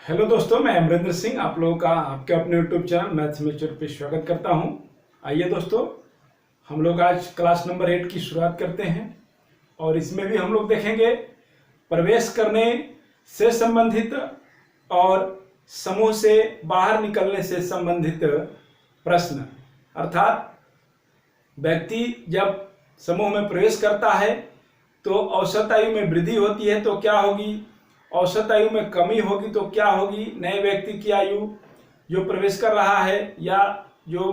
Hello दोस्तों, मैं अमरिंदर सिंह आप लोगों का आपके अपने यूट्यूब चैनल मैथ्स मेच्योर पे स्वागत करता हूं। आइए दोस्तों, हम लोग आज क्लास नंबर 8 की शुरुआत करते हैं और इसमें भी हम लोग देखेंगे प्रवेश करने से संबंधित और समूह से बाहर निकलने से संबंधित प्रश्न। अर्थात व्यक्ति जब समूह में प्रवेश करता है तो औसत आयु में वृद्धि होती है तो क्या होगी, औसत आयु में कमी होगी तो क्या होगी, नए व्यक्ति की आयु जो प्रवेश कर रहा है या जो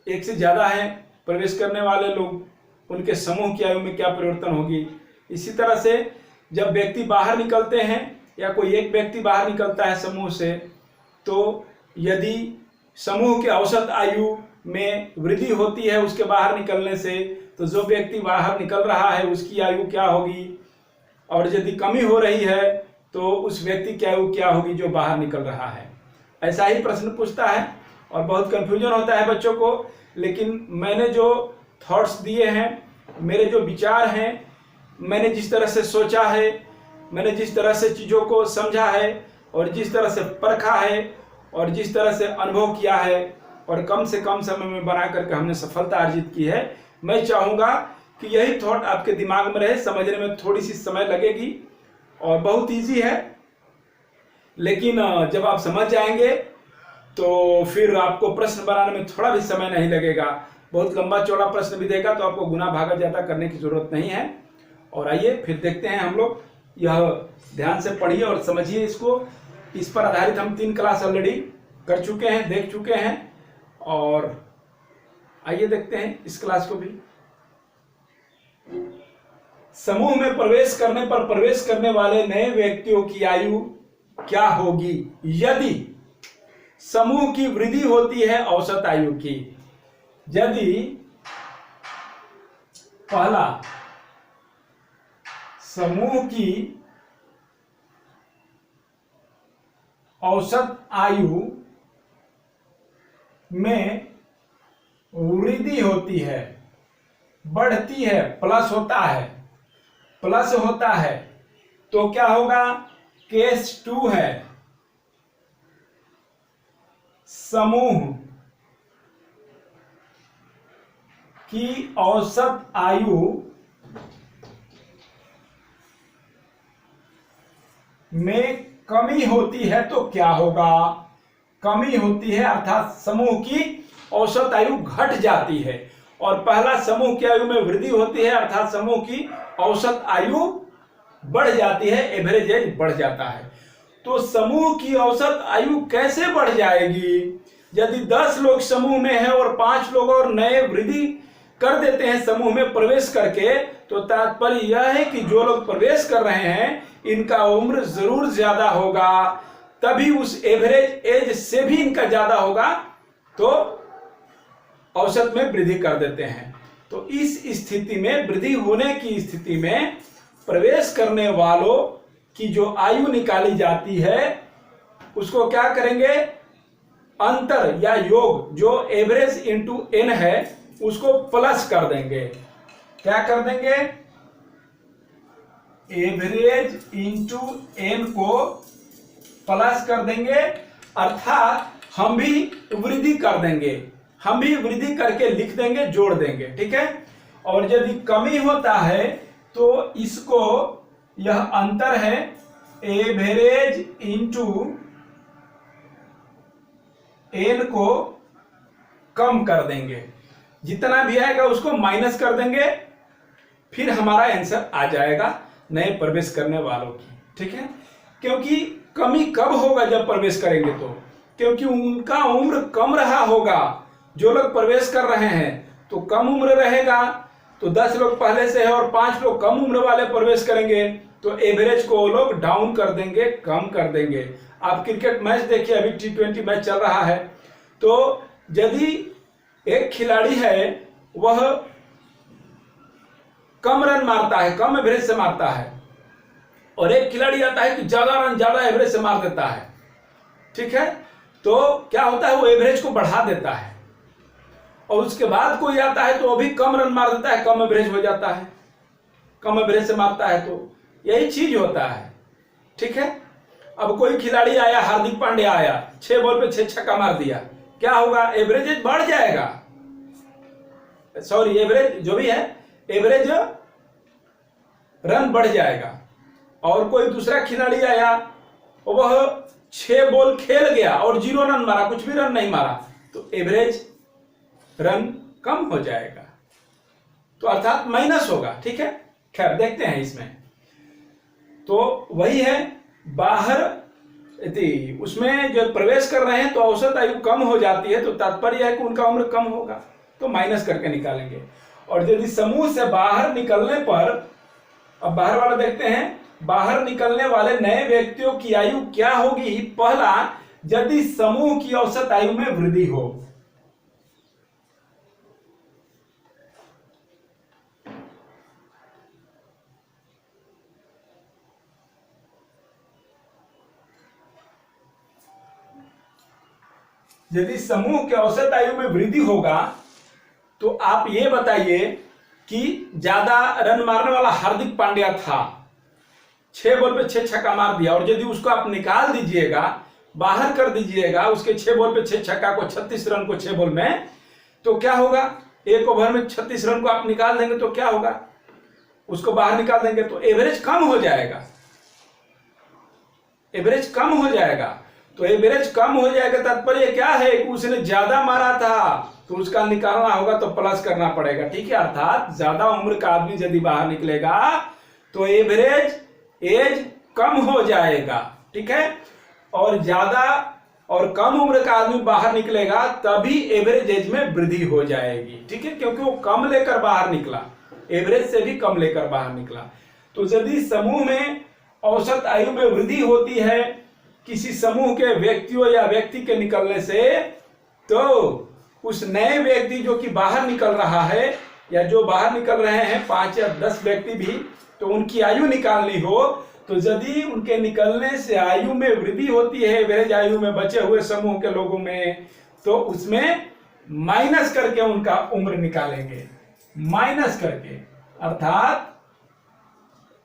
एक से ज़्यादा है प्रवेश करने वाले लोग उनके समूह की आयु में क्या परिवर्तन होगी। इसी तरह से जब व्यक्ति बाहर निकलते हैं या कोई एक व्यक्ति बाहर निकलता है समूह से, तो यदि समूह की औसत आयु में वृद्धि होती है उसके बाहर निकलने से, तो जो व्यक्ति बाहर निकल रहा है उसकी आयु क्या होगी, और यदि कमी हो रही है तो उस व्यक्ति की आयु क्या होगी जो बाहर निकल रहा है। ऐसा ही प्रश्न पूछता है और बहुत कंफ्यूजन होता है बच्चों को। लेकिन मैंने जो थॉट्स दिए हैं, मेरे जो विचार हैं, मैंने जिस तरह से सोचा है, मैंने जिस तरह से चीज़ों को समझा है और जिस तरह से परखा है और जिस तरह से अनुभव किया है और कम से कम समय में बना करके हमने सफलता अर्जित की है, मैं चाहूँगा कि यही थॉट आपके दिमाग में रहे। समझने में थोड़ी सी समय लगेगी और बहुत इजी है, लेकिन जब आप समझ जाएंगे तो फिर आपको प्रश्न बनाने में थोड़ा भी समय नहीं लगेगा। बहुत लंबा चौड़ा प्रश्न भी देगा तो आपको गुना भागा ज़्यादा करने की जरूरत नहीं है। और आइए फिर देखते हैं हम लोग, यह ध्यान से पढ़िए और समझिए इसको। इस पर आधारित हम 3 क्लास ऑलरेडी कर चुके हैं, देख चुके हैं, और आइए देखते हैं इस क्लास को भी। समूह में प्रवेश करने पर प्रवेश करने वाले नए व्यक्तियों की आयु क्या होगी यदि समूह की वृद्धि होती है औसत आयु की। यदि पहला, समूह की औसत आयु में वृद्धि होती है, बढ़ती है, प्लस होता है, तो क्या होगा, केस 2 है, समूह की औसत आयु में कमी होती है तो क्या होगा, कमी होती है अर्थात समूह की औसत आयु घट जाती है, और पहला समूह की आयु में वृद्धि होती है अर्थात समूह की औसत आयु बढ़ जाती है, एवरेज एज बढ़ जाता है। तो समूह की औसत आयु कैसे बढ़ जाएगी? यदि 10 लोग समूह में हैं और 5 लोग और नए वृद्धि कर देते हैं समूह में प्रवेश करके, तो तात्पर्य यह है कि जो लोग प्रवेश कर रहे हैं इनका उम्र जरूर ज्यादा होगा, तभी उस एवरेज एज से भी इनका ज्यादा होगा, तो औसत में वृद्धि कर देते हैं। तो इस स्थिति में, वृद्धि होने की स्थिति में, प्रवेश करने वालों की जो आयु निकाली जाती है उसको क्या करेंगे, अंतर या योग जो एवरेज इंटू एन है उसको प्लस कर देंगे। क्या कर देंगे, एवरेज इंटू एन को प्लस कर देंगे, अर्थात हम भी वृद्धि कर देंगे, हम भी वृद्धि करके लिख देंगे, जोड़ देंगे, ठीक है। और यदि कमी होता है तो इसको, यह अंतर है, एवरेज इंटू एन को कम कर देंगे, जितना भी आएगा उसको माइनस कर देंगे, फिर हमारा आंसर आ जाएगा नए प्रवेश करने वालों की, ठीक है। क्योंकि कमी कब होगा, जब प्रवेश करेंगे तो, क्योंकि उनका उम्र कम रहा होगा, जो लोग प्रवेश कर रहे हैं तो कम उम्र रहेगा, तो 10 लोग पहले से है और 5 लोग कम उम्र वाले प्रवेश करेंगे, तो एवरेज को वो लोग डाउन कर देंगे, कम कर देंगे। आप क्रिकेट मैच देखिए, अभी T20 मैच चल रहा है, तो यदि एक खिलाड़ी है वह कम रन मारता है, कम एवरेज से मारता है, और एक खिलाड़ी आता है कि ज्यादा रन ज्यादा एवरेज से मार देता है, ठीक है, तो क्या होता है, वो एवरेज को बढ़ा देता है, और उसके बाद कोई आता है तो वो भी कम रन मार देता है, कम एवरेज हो जाता है, कम एवरेज से मारता है, तो यही चीज होता है, ठीक है। अब कोई खिलाड़ी आया, हार्दिक पांड्या आया, 6 बॉल पे 6 छक्का मार दिया, क्या होगा? एवरेज बढ़ जाएगा, सॉरी एवरेज जो भी है, एवरेज रन बढ़ जाएगा। और कोई दूसरा खिलाड़ी आया, वह 6 बॉल खेल गया और 0 रन मारा, कुछ भी रन नहीं मारा, तो एवरेज रन कम हो जाएगा, तो अर्थात माइनस होगा। ठीक है, खैर देखते हैं इसमें। तो वही है, बाहर उसमें जो प्रवेश कर रहे हैं तो औसत आयु कम हो जाती है, तो तात्पर्य है कि उनका उम्र कम होगा, तो माइनस करके निकालेंगे। और यदि समूह से बाहर निकलने पर, अब बाहर वाला देखते हैं, बाहर निकलने वाले नए व्यक्तियों की आयु क्या होगी? पहला, यदि समूह की औसत आयु में वृद्धि हो। यदि समूह के औसत आयु में वृद्धि होगा, तो आप ये बताइए कि ज्यादा रन मारने वाला हार्दिक पांड्या था, 6 बॉल पे 6 छक्का मार दिया, और यदि उसको आप निकाल दीजिएगा, बाहर कर दीजिएगा, उसके 6 बॉल पे 6 छक्का को, 36 रन को 6 बॉल में, तो क्या होगा? एक ओवर में 36 रन को आप निकाल देंगे तो क्या होगा? उसको बाहर निकाल देंगे तो एवरेज कम हो जाएगा, एवरेज कम हो जाएगा। तो एवरेज कम हो जाएगा, तात्पर्य क्या है कि उसने ज्यादा मारा था, तो उसका निकालना होगा तो प्लस करना पड़ेगा। ठीक है, अर्थात ज्यादा उम्र का आदमी यदि बाहर निकलेगा तो एवरेज एज कम हो जाएगा। ठीक है, और ज्यादा और कम उम्र का आदमी बाहर निकलेगा तभी एवरेज एज में वृद्धि हो जाएगी। ठीक है, क्योंकि वो कम लेकर बाहर निकला, एवरेज से भी कम लेकर बाहर निकला। तो यदि समूह में औसत आयु में वृद्धि होती है किसी समूह के व्यक्तियों या व्यक्ति के निकलने से, तो उस नए व्यक्ति जो कि बाहर निकल रहा है या जो बाहर निकल रहे हैं 5 या 10 व्यक्ति भी, तो उनकी आयु निकालनी हो, तो यदि उनके निकलने से आयु में वृद्धि होती है, एवरेज आयु में बचे हुए समूह के लोगों में, तो उसमें माइनस करके उनका उम्र निकालेंगे, माइनस करके, अर्थात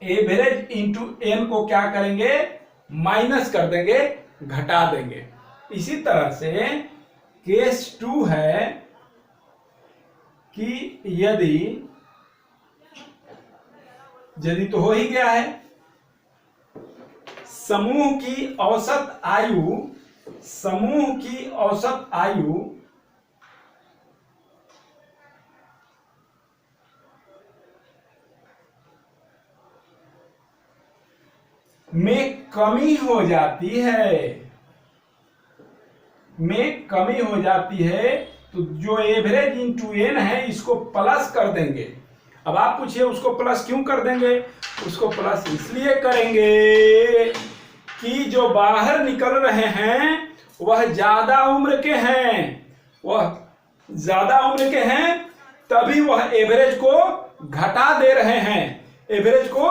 एवरेज इंटू एन को क्या करेंगे? माइनस कर देंगे, घटा देंगे। इसी तरह से केस 2 है कि यदि तो हो ही गया है, समूह की औसत आयु में कमी हो जाती है, तो जो एवरेज इंटू एन है इसको प्लस कर देंगे। अब आप पूछिए उसको प्लस क्यों कर देंगे? उसको प्लस इसलिए करेंगे कि जो बाहर निकल रहे हैं वह ज्यादा उम्र के हैं, तभी वह एवरेज को घटा दे रहे हैं, एवरेज को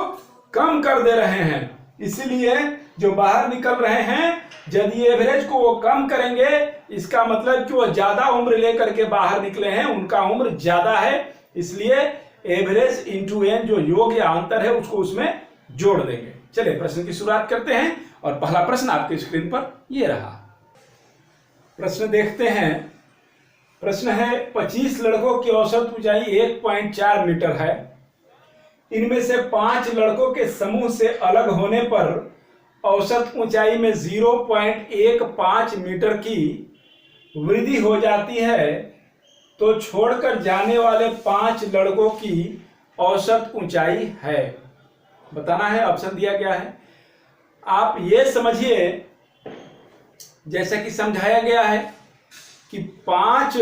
कम कर दे रहे हैं। इसलिए जो बाहर निकल रहे हैं, यदि एवरेज को वो कम करेंगे, इसका मतलब कि वो ज्यादा उम्र लेकर के बाहर निकले हैं, उनका उम्र ज्यादा है, इसलिए एवरेज इंटू एन जो योग या अंतर है उसको उसमें जोड़ देंगे। चलिए प्रश्न की शुरुआत करते हैं, और पहला प्रश्न आपकी स्क्रीन पर ये रहा। प्रश्न देखते हैं। प्रश्न है 25 लड़कों की औसत ऊंचाई 1.4 मीटर है। इनमें से 5 लड़कों के समूह से अलग होने पर औसत ऊंचाई में 0.15 मीटर की वृद्धि हो जाती है, तो छोड़कर जाने वाले 5 लड़कों की औसत ऊंचाई है। बताना है, ऑप्शन दिया गया है। आप ये समझिए, जैसा कि समझाया गया है कि 5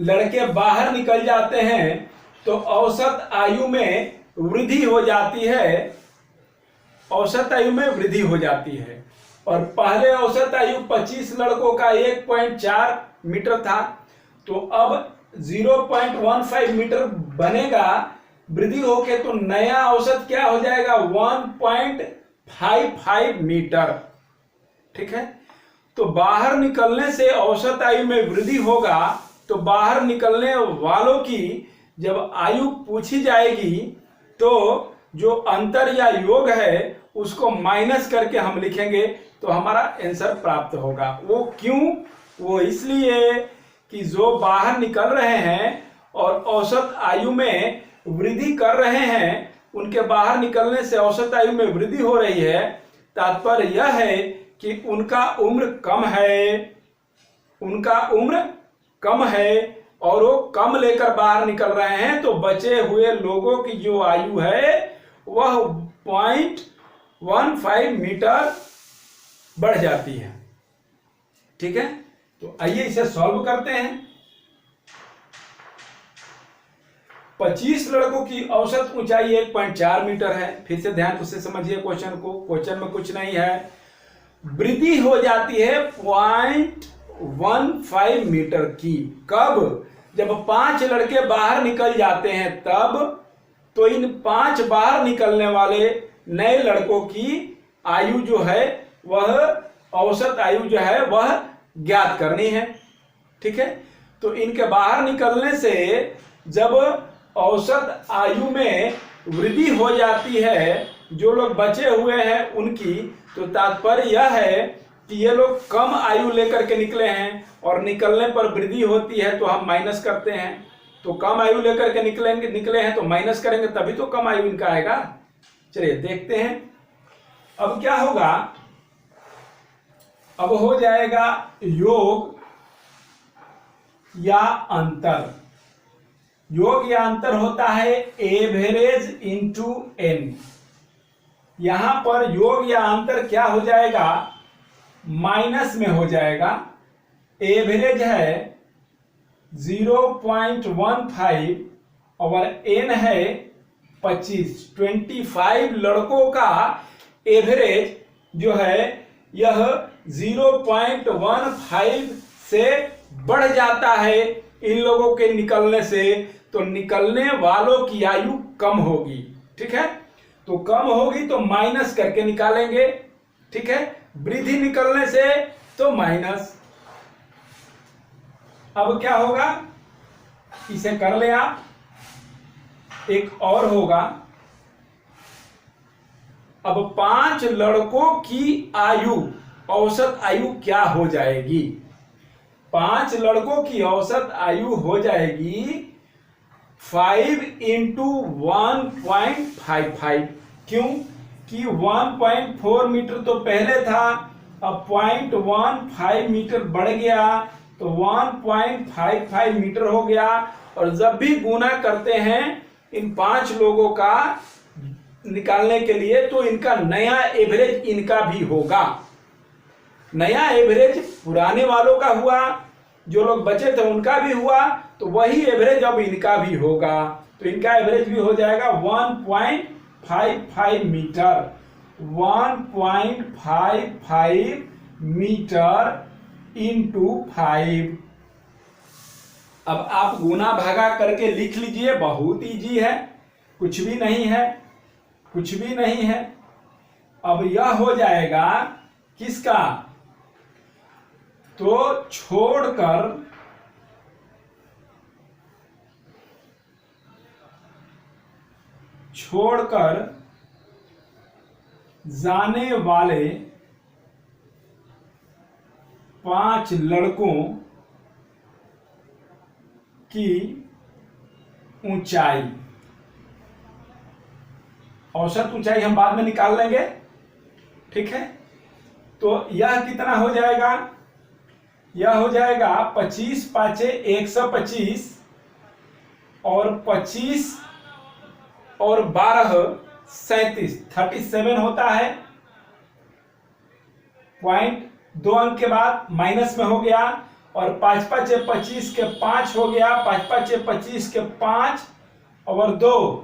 लड़के बाहर निकल जाते हैं तो औसत आयु में वृद्धि हो जाती है, औसत आयु में वृद्धि हो जाती है। और पहले औसत आयु 25 लड़कों का 1.4 मीटर था, तो अब 0.15 मीटर बनेगा वृद्धि होके, तो नया औसत क्या हो जाएगा? 1.55 मीटर। ठीक है, तो बाहर निकलने से औसत आयु में वृद्धि होगा, तो बाहर निकलने वालों की जब आयु पूछी जाएगी तो जो अंतर या योग है उसको माइनस करके हम लिखेंगे तो हमारा आंसर प्राप्त होगा। वो क्यों? वो इसलिए कि जो बाहर निकल रहे हैं और औसत आयु में वृद्धि कर रहे हैं, उनके बाहर निकलने से औसत आयु में वृद्धि हो रही है। तात्पर्य यह है कि उनका उम्र कम है, उनका उम्र कम है और वो कम लेकर बाहर निकल रहे हैं, तो बचे हुए लोगों की जो आयु है वह 0.15 मीटर बढ़ जाती है। ठीक है, तो आइए इसे सॉल्व करते हैं। 25 लड़कों की औसत ऊंचाई 1.4 मीटर है। फिर से ध्यान से समझिए क्वेश्चन को। क्वेश्चन में कुछ नहीं है, वृद्धि हो जाती है 0.15 मीटर की। कब? जब 5 लड़के बाहर निकल जाते हैं तब। तो इन 5 बाहर निकलने वाले नए लड़कों की आयु जो है वह औसत आयु जो है वह ज्ञात करनी है। ठीक है, तो इनके बाहर निकलने से जब औसत आयु में वृद्धि हो जाती है जो लोग बचे हुए हैं उनकी, तो तात्पर्य यह है कि ये लोग कम आयु लेकर के निकले हैं और निकलने पर वृद्धि होती है तो हम माइनस करते हैं। तो कम आयु लेकर के निकले हैं तो माइनस करेंगे तभी तो कम आयु इनका आएगा। चलिए देखते हैं अब क्या होगा। अब हो जाएगा योग या अंतर। योग या अंतर होता है एवरेज इंटू एन। यहां पर योग या अंतर क्या हो जाएगा? माइनस में हो जाएगा। एवरेज है 0.15 और एन है 25 लड़कों का एवरेज जो है यह 0.15 से बढ़ जाता है इन लोगों के निकलने से। तो निकलने वालों की आयु कम होगी। ठीक है, तो कम होगी तो माइनस करके निकालेंगे। ठीक है, वृद्धि निकलने से तो माइनस। अब क्या होगा, इसे कर ले आप। एक और होगा, अब 5 लड़कों की आयु औसत आयु क्या हो जाएगी? 5 लड़कों की औसत आयु हो जाएगी 5 इंटू 1.55। क्यों? कि 1.4 मीटर तो पहले था, अब 0.15 मीटर बढ़ गया तो 1.55 मीटर हो गया। और जब भी गुना करते हैं इन 5 लोगों का निकालने के लिए तो इनका नया एवरेज इनका भी होगा। नया एवरेज पुराने वालों का हुआ, जो लोग बचे थे उनका भी हुआ, तो वही एवरेज अब इनका भी होगा। तो इनका एवरेज भी हो जाएगा 1.55 मीटर। 1.55 metre into 5। अब आप गुना भागा करके लिख लीजिए, बहुत इजी है, कुछ भी नहीं है, कुछ भी नहीं है। अब यह हो जाएगा किसका? तो छोड़कर जाने वाले 5 लड़कों की ऊंचाई। औसत ऊंचाई हम बाद में निकाल लेंगे। ठीक है, तो यह कितना हो जाएगा? यह हो जाएगा 25 पाँचे 125 और 25 और 12 37 होता है। पॉइंट 2 अंक के बाद माइनस में हो गया और 5 5 25 के 5 हो गया। 5 5 25 के 5 और 2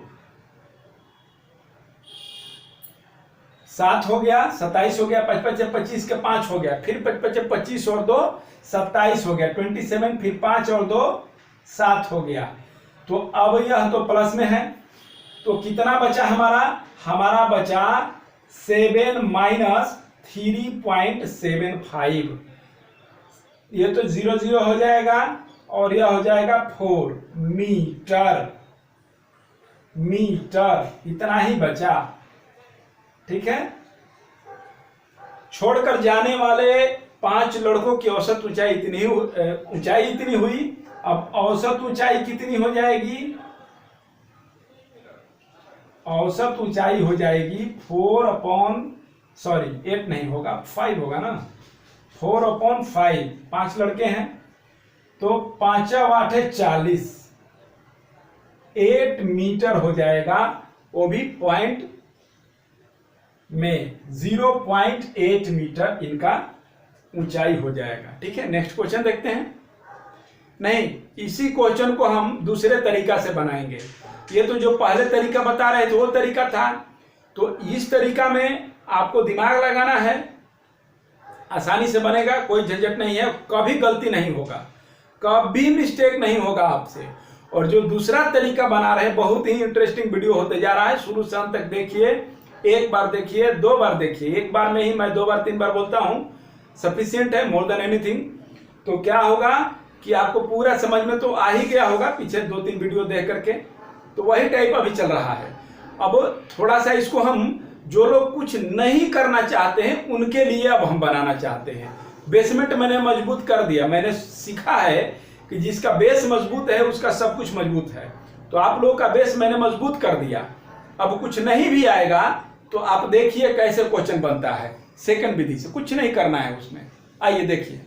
7 हो गया, 27 हो गया। 5 5 25 के 5 हो गया, फिर 5 5 25 और 2 27 हो गया। 27 फिर 5 और 2 7 हो गया। तो अब यह तो प्लस में है, तो कितना बचा हमारा? हमारा बचा 7 माइनस 3.75। ये तो 0 0 हो जाएगा और यह हो जाएगा 4 मीटर। मीटर इतना ही बचा। ठीक है, छोड़कर जाने वाले 5 लड़कों की औसत ऊंचाई इतनी हुई। अब औसत ऊंचाई कितनी हो जाएगी? औसत ऊंचाई हो जाएगी 8 नहीं होगा, 5 होगा ना, 4/5। 5 लड़के हैं तो 5 8 40, 8 मीटर हो जाएगा, वो भी पॉइंट में 0.8 मीटर इनका ऊंचाई हो जाएगा। ठीक है, नेक्स्ट क्वेश्चन देखते हैं। नहीं, इसी क्वेश्चन को हम दूसरे तरीका से बनाएंगे। ये तो जो पहले तरीका बता रहे थे वो तरीका था, तो इस तरीका में आपको दिमाग लगाना है, आसानी से बनेगा, कोई झंझट नहीं है, कभी गलती नहीं होगा, कभी मिस्टेक नहीं होगा आपसे। और जो दूसरा तरीका बना रहे हैं, बहुत ही इंटरेस्टिंग वीडियो होते जा रहा है, शुरू से अंत तक देखिए, एक बार देखिए, 2 बार देखिए, एक बार में ही मैं 2 बार 3 बार बोलता हूं, सफिशिएंट है, मोर देन एनीथिंग। तो क्या होगा कि आपको पूरा समझ में तो आ ही गया होगा पीछे 2-3 वीडियो देख करके, तो वही टाइप अभी चल रहा है। अब थोड़ा सा इसको हम, जो लोग कुछ नहीं करना चाहते हैं उनके लिए अब हम बनाना चाहते हैं। बेसमेंट मैंने मजबूत कर दिया, मैंने सीखा है कि जिसका बेस मजबूत है उसका सब कुछ मजबूत है। तो आप लोगों का बेस मैंने मजबूत कर दिया, अब कुछ नहीं भी आएगा तो आप देखिए कैसे क्वेश्चन बनता है सेकंड विधि से, कुछ नहीं करना है उसमें। आइए देखिए,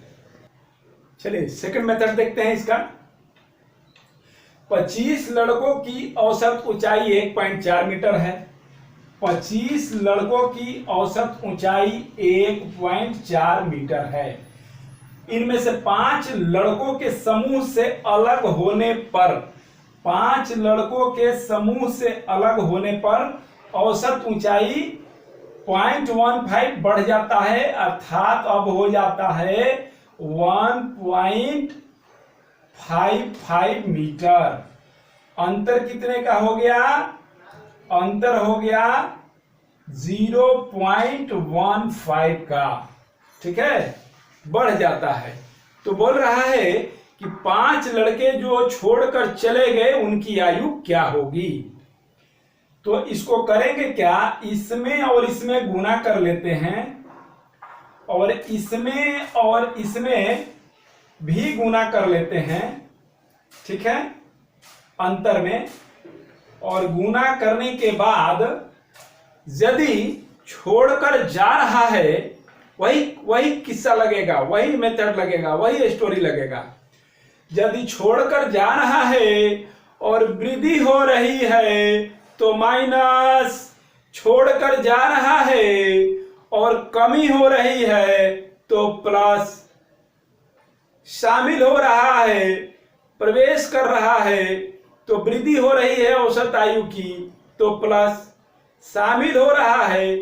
चलिए सेकंड मेथड देखते हैं इसका। 25 लड़कों की औसत ऊंचाई 1.4 मीटर है। 25 लड़कों की औसत ऊंचाई 1.4 मीटर है। इनमें से 5 लड़कों के समूह से अलग होने पर, 5 लड़कों के समूह से अलग होने पर औसत ऊंचाई 0.15 बढ़ जाता है, अर्थात अब हो जाता है 1.55 मीटर। अंतर कितने का हो गया? अंतर हो गया 0.15 का। ठीक है, बढ़ जाता है। तो बोल रहा है कि 5 लड़के जो छोड़कर चले गए उनकी आयु क्या होगी। तो इसको करेंगे क्या, इसमें और इसमें गुना कर लेते हैं, और इसमें भी गुना कर लेते हैं। ठीक है, अंतर में, और गुना करने के बाद यदि छोड़कर जा रहा है, वही किस्सा लगेगा, वही मेथड लगेगा, वही स्टोरी लगेगा। यदि छोड़कर जा रहा है और वृद्धि हो रही है तो माइनस, छोड़कर जा रहा है और कमी हो रही है तो प्लस, शामिल हो रहा है, प्रवेश कर रहा है तो वृद्धि हो रही है औसत आयु की तो प्लस, शामिल हो रहा है,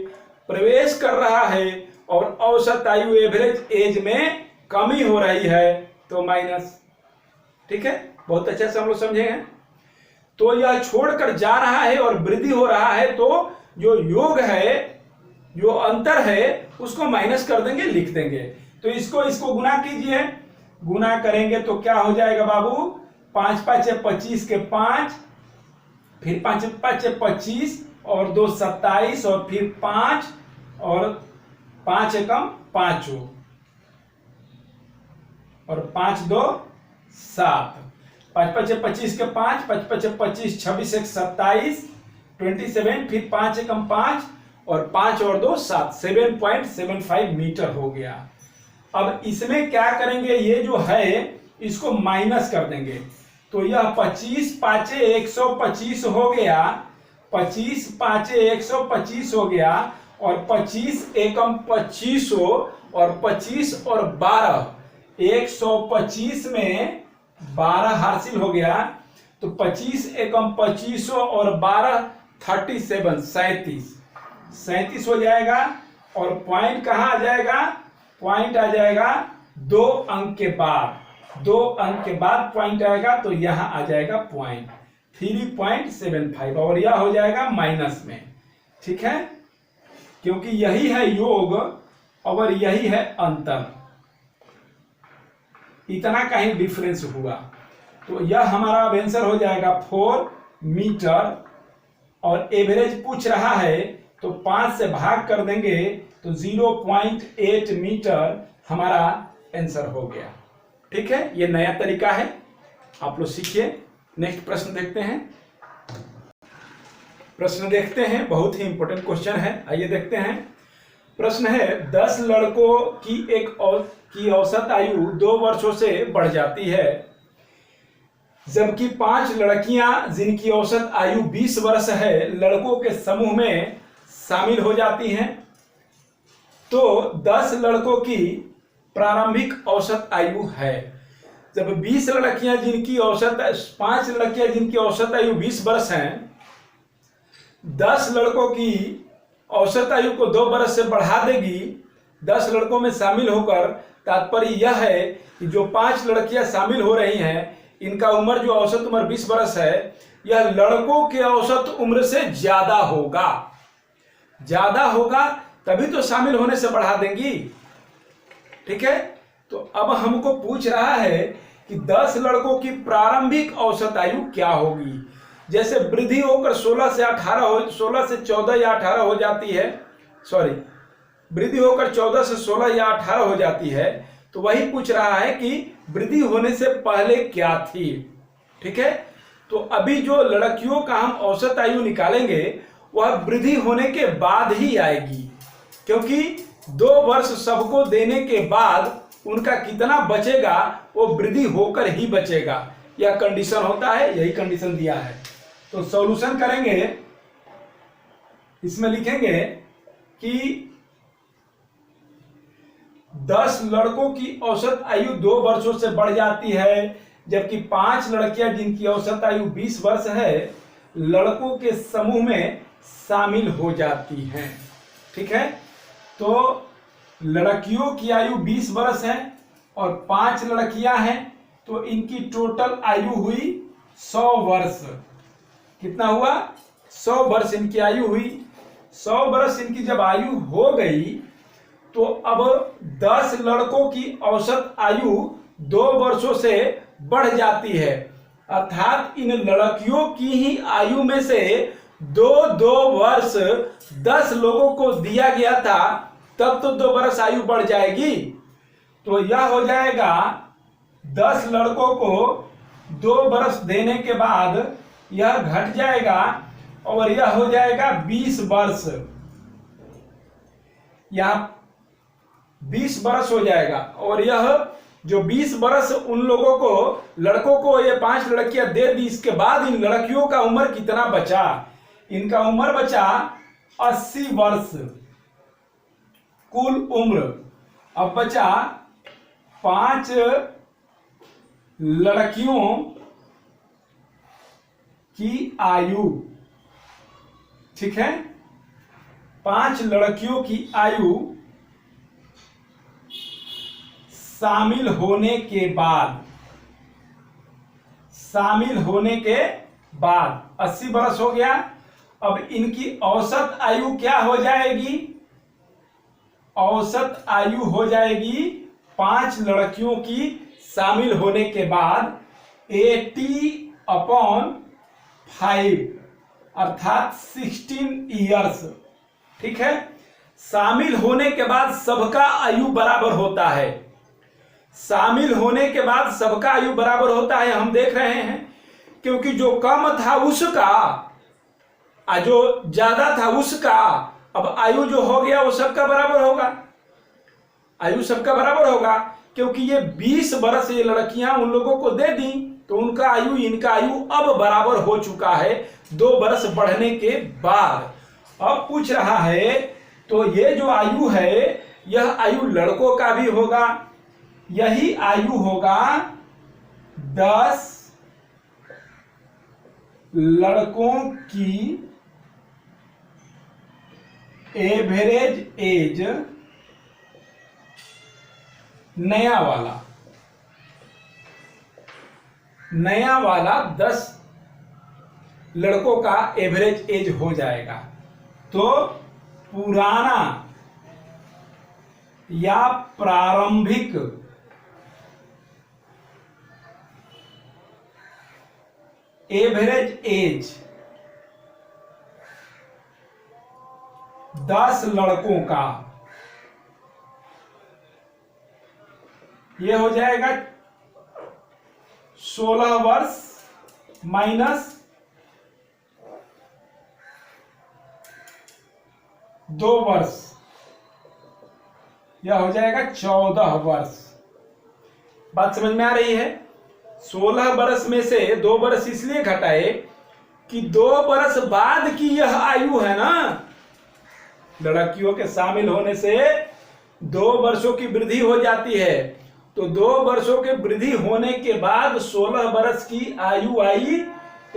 प्रवेश कर रहा है और औसत आयु एवरेज एज में कमी हो रही है तो माइनस। ठीक है, बहुत अच्छे से हम लोग समझे हैं। तो यह छोड़कर जा रहा है और वृद्धि हो रहा है, तो जो योग है, जो अंतर है, उसको माइनस कर देंगे, लिख देंगे। तो इसको गुना कीजिए, गुना करेंगे तो क्या हो जाएगा बाबू, 5 5 25 के 5, फिर 5 5 25 और 2 27 और फिर 5 और 5 एकम 5 और 5 2 7, 5 5 25 के 5, 5 5 25, 26 1 27, 27, फिर 5 एकम 5 और 5 और 2 7, 7.75 मीटर हो गया। अब इसमें क्या करेंगे, ये जो है इसको माइनस कर देंगे, तो यह 25 5 125 हो गया, 25 5 125 हो गया, और 25 एकम 2500 और 25 और 12, 125 में 12 हासिल हो गया, तो 25 एकम 2500 और 12 37 37 हो जाएगा। और पॉइंट कहाँ आ जाएगा, पॉइंट आ जाएगा 2 अंक के बाद, 2 अंक के बाद पॉइंट आएगा, तो यहां आ जाएगा पॉइंट 3.75 और यह हो जाएगा माइनस में। ठीक है, क्योंकि यही है योग और यही है अंतर, इतना का ही डिफरेंस हुआ। तो यह हमारा आंसर हो जाएगा 4 मीटर। और एवरेज पूछ रहा है तो 5 से भाग कर देंगे तो 0.8 मीटर हमारा आंसर हो गया। ठीक है, ये नया तरीका है, आप लोग सीखिए। नेक्स्ट प्रश्न देखते हैं। प्रश्न देखते हैं, बहुत ही इंपॉर्टेंट क्वेश्चन है। आइए देखते हैं। प्रश्न है 10 लड़कों की औसत आयु 2 वर्षों से बढ़ जाती है, जबकि 5 लड़कियां जिनकी औसत आयु 20 वर्ष है लड़कों के समूह में शामिल हो जाती हैं। तो 10 लड़कों की प्रारंभिक औसत आयु है। जब 20 लड़कियां जिनकी औसत 5 लड़कियां जिनकी औसत आयु 20 वर्ष है, 10 लड़कों की औसत आयु को 2 वर्ष से बढ़ा देगी 10 लड़कों में शामिल होकर। तात्पर्य यह है कि जो 5 लड़कियां शामिल हो रही हैं, इनका उम्र जो औसत उम्र 20 वर्ष है, यह लड़कों के औसत उम्र से ज्यादा होगा, तभी तो शामिल होने से बढ़ा देंगी। ठीक है, तो अब हमको पूछ रहा है कि 10 लड़कों की प्रारंभिक औसत आयु क्या होगी। जैसे वृद्धि होकर 16 से 14 या 18 हो जाती है, वृद्धि होकर 14 से 16 या 18 हो जाती है, तो वही पूछ रहा है कि वृद्धि होने से पहले क्या थी। ठीक है, तो अभी जो लड़कियों का हम औसत आयु निकालेंगे वह वृद्धि होने के बाद ही आएगी, क्योंकि 2 वर्ष सबको देने के बाद उनका कितना बचेगा वो वृद्धि होकर ही बचेगा। यह कंडीशन होता है, यही कंडीशन दिया है। तो सॉल्यूशन करेंगे, इसमें लिखेंगे कि 10 लड़कों की औसत आयु 2 वर्षों से बढ़ जाती है, जबकि 5 लड़कियां जिनकी औसत आयु 20 वर्ष है लड़कों के समूह में शामिल हो जाती हैं। ठीक है, तो लड़कियों की आयु 20 वर्ष है और 5 लड़कियां हैं, तो इनकी टोटल आयु हुई 100 वर्ष। कितना हुआ? 100 वर्ष इनकी आयु हुई। 100 वर्ष इनकी जब आयु हो गई तो अब 10 लड़कों की औसत आयु 2 वर्षों से बढ़ जाती है, अर्थात इन लड़कियों की ही आयु में से 2 वर्ष 10 लोगों को दिया गया था, तब तो 2 वर्ष आयु बढ़ जाएगी। तो यह हो जाएगा 10 लड़कों को 2 वर्ष देने के बाद यह घट जाएगा और यह हो जाएगा 20 वर्ष। यह 20 वर्ष हो जाएगा और यह जो 20 वर्ष उन लोगों को लड़कों को ये 5 लड़कियां दे दी, इसके बाद इन लड़कियों का उम्र कितना बचा? इनका उम्र बचा 80 वर्ष कुल उम्र। अब बचा 5 लड़कियों की आयु। ठीक है, 5 लड़कियों की आयु शामिल होने के बाद 80 वर्ष हो गया। अब इनकी औसत आयु क्या हो जाएगी? औसत आयु हो जाएगी 5 लड़कियों की शामिल होने के बाद 80/5 अर्थात 16 ईयर्स। ठीक है, शामिल होने के बाद सबका आयु बराबर होता है। शामिल होने के बाद सबका आयु बराबर होता है, हम देख रहे हैं, क्योंकि जो कम था उसका जो ज्यादा था उसका अब आयु जो हो गया वो सबका बराबर होगा। आयु सबका बराबर होगा क्योंकि ये 20 वर्ष ये लड़कियां उन लोगों को दे दी, तो उनका आयु इनका आयु अब बराबर हो चुका है 2 वर्ष बढ़ने के बाद। अब पूछ रहा है तो ये जो आयु है यह आयु लड़कों का भी होगा। यही आयु होगा 10 लड़कों की एवरेज एज, नया वाला 10 लड़कों का एवरेज एज हो जाएगा। तो पुराना या प्रारंभिक एवरेज एज 10 लड़कों का ये हो जाएगा 16 वर्ष माइनस 2 वर्ष, यह हो जाएगा 14 वर्ष। बात समझ में आ रही है? 16 वर्ष में से 2 वर्ष इसलिए घटाए कि 2 वर्ष बाद की यह आयु है ना, लड़कियों के शामिल होने से 2 वर्षों की वृद्धि हो जाती है। तो 2 वर्षों के वृद्धि होने के बाद 16 वर्ष की आयु आई,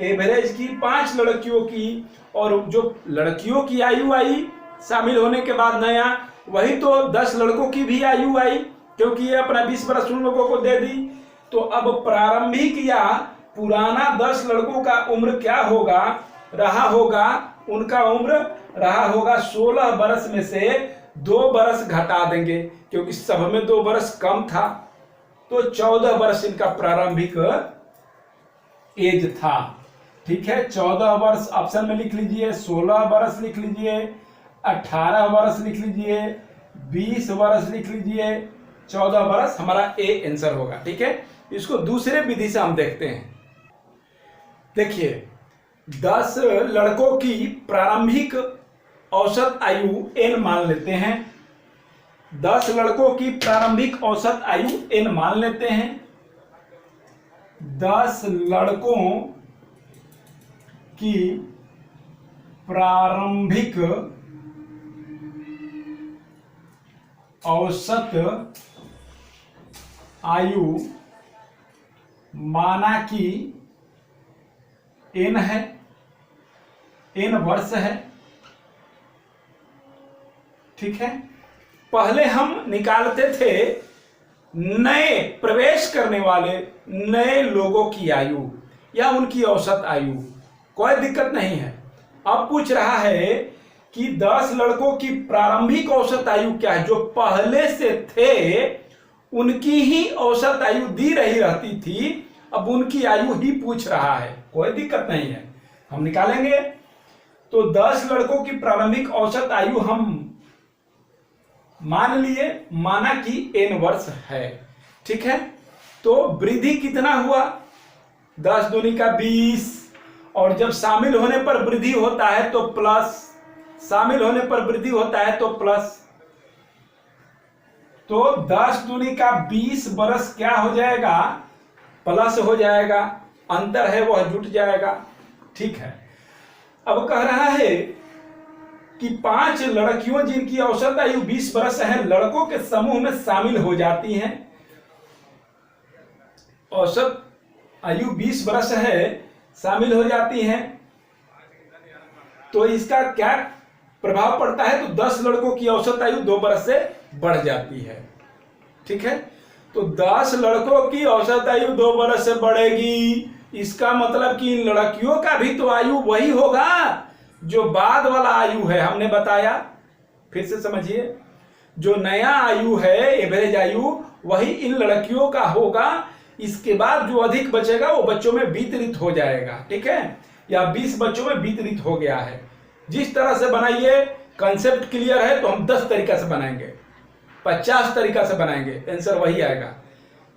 एवरेज की 5 लड़कियों की, और जो लड़कियों की आयु आई शामिल होने के बाद नया, वही तो 10 लड़कों की भी आयु आई, क्योंकि ये अपना 20 वर्ष उन लोगों को दे दी। तो अब प्रारंभिक या पुराना 10 लड़कों का उम्र क्या होगा, रहा होगा, उनका उम्र रहा होगा 16 वर्ष में से 2 वर्ष घटा देंगे, क्योंकि सब में 2 वर्ष कम था, तो 14 वर्ष इनका प्रारंभिक एज था। ठीक है, 14 वर्ष ऑप्शन में लिख लीजिए, 16 वर्ष लिख लीजिए, 18 वर्ष लिख लीजिए, 20 वर्ष लिख लीजिए, 14 वर्ष हमारा ए आंसर होगा। ठीक है, इसको दूसरे विधि से हम देखते हैं। देखिए, 10 लड़कों की प्रारंभिक औसत आयु n मान लेते हैं। 10 लड़कों की प्रारंभिक औसत आयु n मान लेते हैं। 10 लड़कों की प्रारंभिक औसत आयु माना कि n है, n वर्ष है। ठीक है, पहले हम निकालते थे नए प्रवेश करने वाले नए लोगों की आयु या उनकी औसत आयु, कोई दिक्कत नहीं है। अब पूछ रहा है कि 10 लड़कों की प्रारंभिक औसत आयु क्या है, जो पहले से थे उनकी ही औसत आयु दी रही रहती थी, अब उनकी आयु ही पूछ रहा है, कोई दिक्कत नहीं है, हम निकालेंगे। तो 10 लड़कों की प्रारंभिक औसत आयु हम मान लिए, माना कि n वर्ष है। ठीक है, तो वृद्धि कितना हुआ, 10 दूनी का 20, और जब शामिल होने पर वृद्धि होता है तो प्लस, शामिल होने पर वृद्धि होता है तो प्लस, तो 10 दूनी का 20 वर्ष क्या हो जाएगा, प्लस हो जाएगा, अंतर है वह जुट जाएगा। ठीक है, अब कह रहा है कि 5 लड़कियों जिनकी औसत आयु 20 वर्ष है, लड़कों के समूह में शामिल हो जाती हैं। औसत आयु 20 वर्ष है, शामिल हो जाती हैं, तो इसका क्या प्रभाव पड़ता है, तो 10 लड़कों की औसत आयु 2 वर्ष से बढ़ जाती है। ठीक है, तो 10 लड़कों की औसत आयु 2 वर्ष से बढ़ेगी, इसका मतलब कि इन लड़कियों का भी तो आयु वही होगा जो बाद वाला आयु है, हमने बताया। फिर से समझिए, जो नया आयु है एवरेज आयु, वही इन लड़कियों का होगा, इसके बाद जो अधिक बचेगा वो बच्चों में वितरित हो जाएगा। ठीक है, या 20 बच्चों में वितरित हो गया है। जिस तरह से बनाइए, कंसेप्ट क्लियर है तो हम 10 तरीका से बनाएंगे, 50 तरीका से बनाएंगे, आंसर वही आएगा।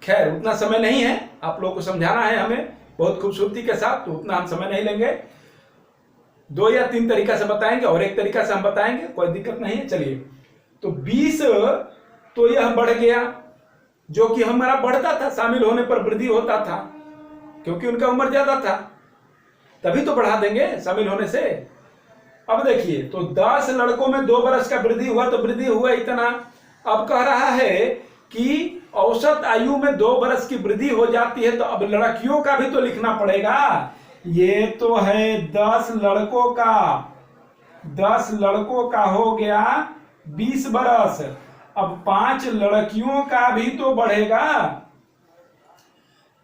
खैर, उतना समय नहीं है, आप लोगों को समझाना है हमें बहुत खूबसूरती के साथ, तो उतना हम समय नहीं लेंगे। 2 या 3 तरीका से बताएंगे और 1 तरीका से हम बताएंगे, कोई दिक्कत नहीं है। चलिए, तो 20 तो यह बढ़ गया, जो कि हमारा बढ़ता था, शामिल होने पर वृद्धि होता था, क्योंकि उनका उम्र ज्यादा था, तभी तो बढ़ा देंगे शामिल होने से। अब देखिए, तो 10 लड़कों में 2 वर्ष का वृद्धि हुआ, तो वृद्धि हुआ इतना। अब कह रहा है कि औसत आयु में 2 वर्ष की वृद्धि हो जाती है, तो अब लड़कियों का भी तो लिखना पड़ेगा। ये तो है 10 लड़कों का, 10 लड़कों का हो गया 20 वर्ष, अब 5 लड़कियों का भी तो बढ़ेगा,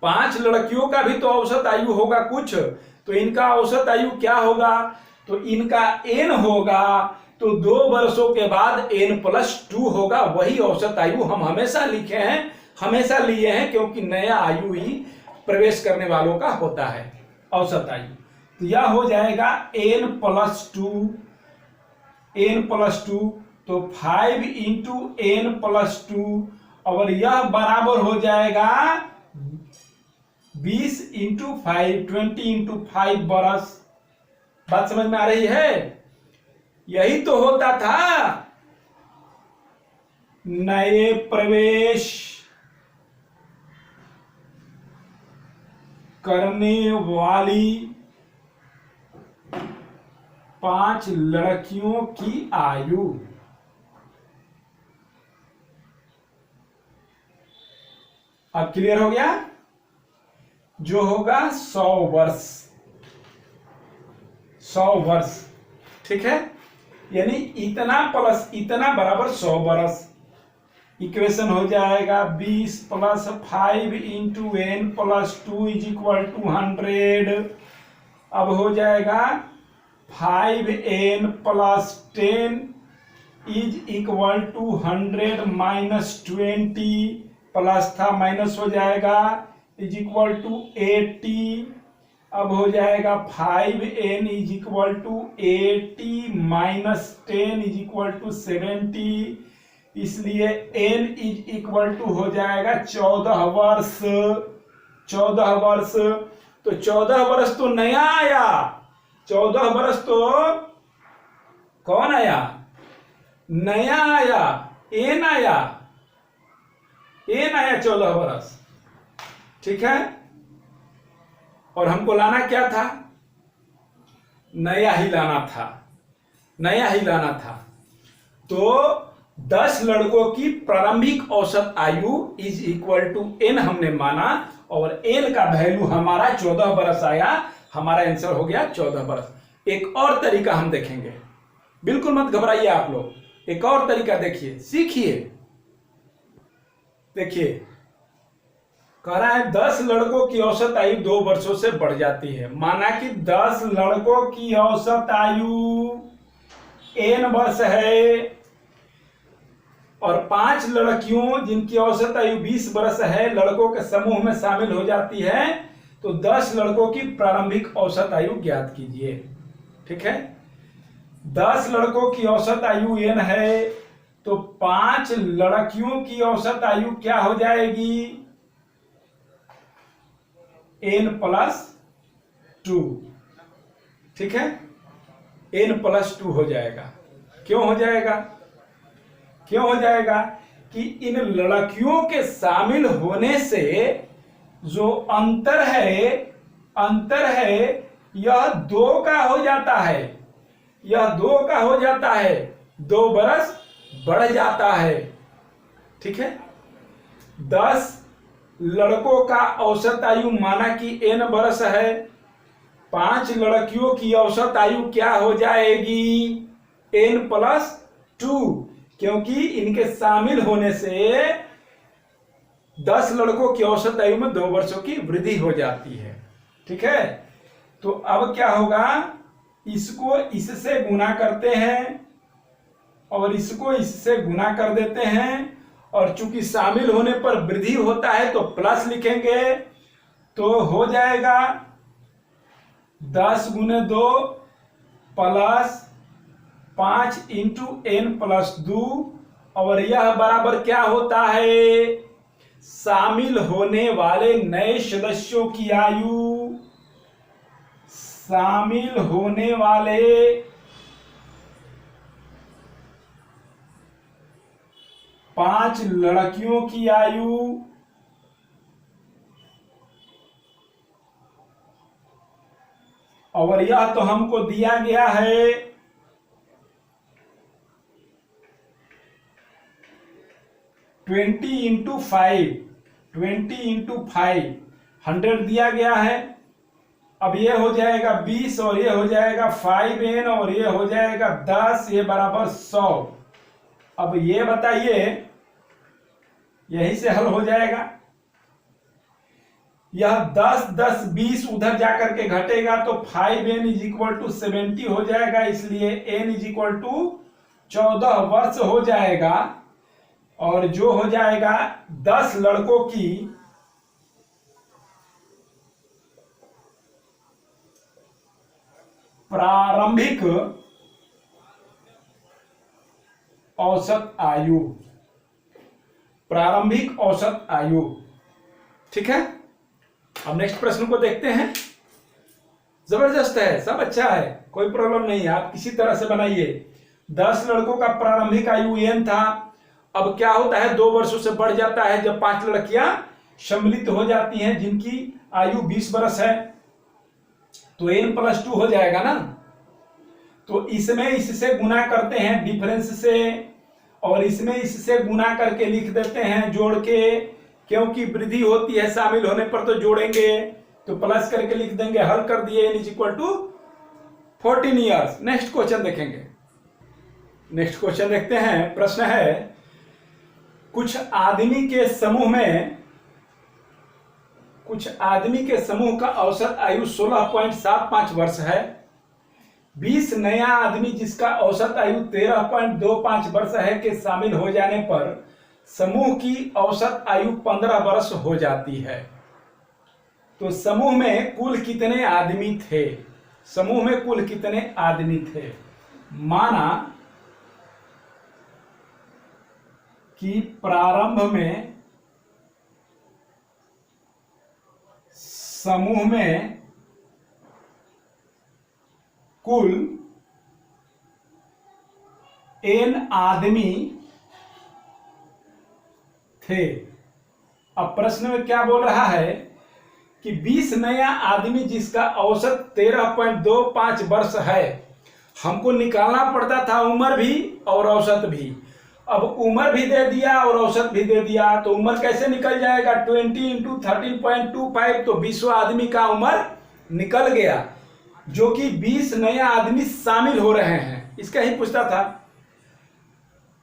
5 लड़कियों का भी तो औसत आयु होगा कुछ, तो इनका औसत आयु क्या होगा, तो इनका n होगा, तो 2 वर्षों के बाद n+2 होगा, वही औसत आयु हम हमेशा लिखे हैं, हमेशा लिए हैं, क्योंकि नया आयु ही प्रवेश करने वालों का होता है औसत आयु। तो यह हो जाएगा n+2, n+2, तो 5 × n+2, और यह बराबर हो जाएगा 20 इंटू 5, 20 इंटू 5 बरस। बात समझ में आ रही है? यही तो होता था नए प्रवेश करने वाली 5 लड़कियों की आयु। अब क्लियर हो गया? जो होगा 100 वर्ष, 100 वर्ष, ठीक है। यानी इतना प्लस इतना बराबर 100 वर्ष। इक्वेशन हो जाएगा 20 plus 5 into n plus 2 is equal to 100। अब हो जाएगा 5n plus 10 is equal to 100 minus 20, plus था माइनस हो जाएगा, इज इक्वल टू 80। अब हो जाएगा 5n is equal to 80 minus 10 is equal to 70, इसलिए n इज इक्वल टू हो जाएगा 14 वर्ष। 14 वर्ष, तो 14 वर्ष तो नया आया, 14 वर्ष तो कौन आया? नया आया, n आया, n आया 14 वर्ष, ठीक है। और हमको लाना क्या था? नया ही लाना था, नया ही लाना था। तो 10 लड़कों की प्रारंभिक औसत आयु इज इक्वल टू n हमने माना, और n का वैल्यू हमारा 14 वर्ष आया। हमारा आंसर हो गया 14 वर्ष। एक और तरीका हम देखेंगे, बिल्कुल मत घबराइए आप लोग। एक और तरीका देखिए, सीखिए। देखिए, कह रहा है 10 लड़कों की औसत आयु 2 वर्षों से बढ़ जाती है। माना कि 10 लड़कों की औसत आयु n वर्ष है, और 5 लड़कियों जिनकी औसत आयु 20 वर्ष है लड़कों के समूह में शामिल हो जाती है। तो 10 लड़कों की प्रारंभिक औसत आयु ज्ञात कीजिए, ठीक है। 10 लड़कों की औसत आयु n है, तो 5 लड़कियों की औसत आयु क्या हो जाएगी? n प्लस 2, ठीक है। n प्लस 2 हो जाएगा। क्यों हो जाएगा? क्यों हो जाएगा? कि इन लड़कियों के शामिल होने से जो अंतर है यह 2 का हो जाता है, यह 2 का हो जाता है, 2 बरस बढ़ जाता है, ठीक है। 10 लड़कों का औसत आयु माना कि n वर्ष है, 5 लड़कियों की औसत आयु क्या हो जाएगी? n प्लस 2, क्योंकि इनके शामिल होने से 10 लड़कों की औसत आयु में 2 वर्षों की वृद्धि हो जाती है, ठीक है। तो अब क्या होगा? इसको इससे गुना करते हैं और इसको इससे गुना कर देते हैं, और चूंकि शामिल होने पर वृद्धि होता है तो प्लस लिखेंगे। तो हो जाएगा 10 गुने 2 प्लस 5 इंटू n प्लस 2, और यह बराबर क्या होता है? शामिल होने वाले नए सदस्यों की आयु, शामिल होने वाले पांच लड़कियों की आयु और यह तो हमको दिया गया है 20 इंटू 5, 20 इंटू 5 100 दिया गया है। अब ये हो जाएगा 20 और ये हो जाएगा 5n और ये हो जाएगा 10, ये बराबर 100। अब ये बताइए, यही से हल हो जाएगा। यह 10 10 20 उधर जाकर के घटेगा तो 5n इज इक्वल टू 70 हो जाएगा, इसलिए n इज इक्वल टू 14 वर्ष हो जाएगा। और जो हो जाएगा 10 लड़कों की प्रारंभिक औसत आयु, प्रारंभिक औसत आयु। ठीक है, अब नेक्स्ट प्रश्न को देखते हैं। जबरदस्त है, सब अच्छा है, कोई प्रॉब्लम नहीं है, आप किसी तरह से बनाइए। 10 लड़कों का प्रारंभिक आयु n था। अब क्या होता है, 2 वर्षों से बढ़ जाता है जब 5 लड़कियां सम्मिलित हो जाती हैं जिनकी आयु 20 वर्ष है, तो n+2 हो जाएगा ना। तो इसमें इससे गुना करते हैं डिफरेंस से, और इसमें इससे गुना करके लिख देते हैं जोड़ के, क्योंकि वृद्धि होती है शामिल होने पर तो जोड़ेंगे, तो प्लस करके लिख देंगे। हल कर दिए, n = 14 ईयर्स। नेक्स्ट क्वेश्चन देखेंगे। नेक्स्ट क्वेश्चन देखते हैं। प्रश्न है, कुछ आदमी के समूह का औसत आयु 16.75 वर्ष है। 20 नया आदमी जिसका औसत आयु 13.25 वर्ष है के शामिल हो जाने पर समूह की औसत आयु 15 वर्ष हो जाती है। तो समूह में कुल कितने आदमी थे? समूह में कुल कितने आदमी थे? माना कि प्रारंभ में समूह में कुल n आदमी थे। अब प्रश्न में क्या बोल रहा है कि 20 नया आदमी जिसका औसत 13.25 वर्ष है। हमको निकालना पड़ता था उम्र भी और औसत भी। अब उम्र भी दे दिया और औसत भी दे दिया, तो उम्र कैसे निकल जाएगा? 20 × 13.25, तो 20वां आदमी का उम्र निकल गया, जो कि 20 नया आदमी शामिल हो रहे हैं, इसका ही पूछता था।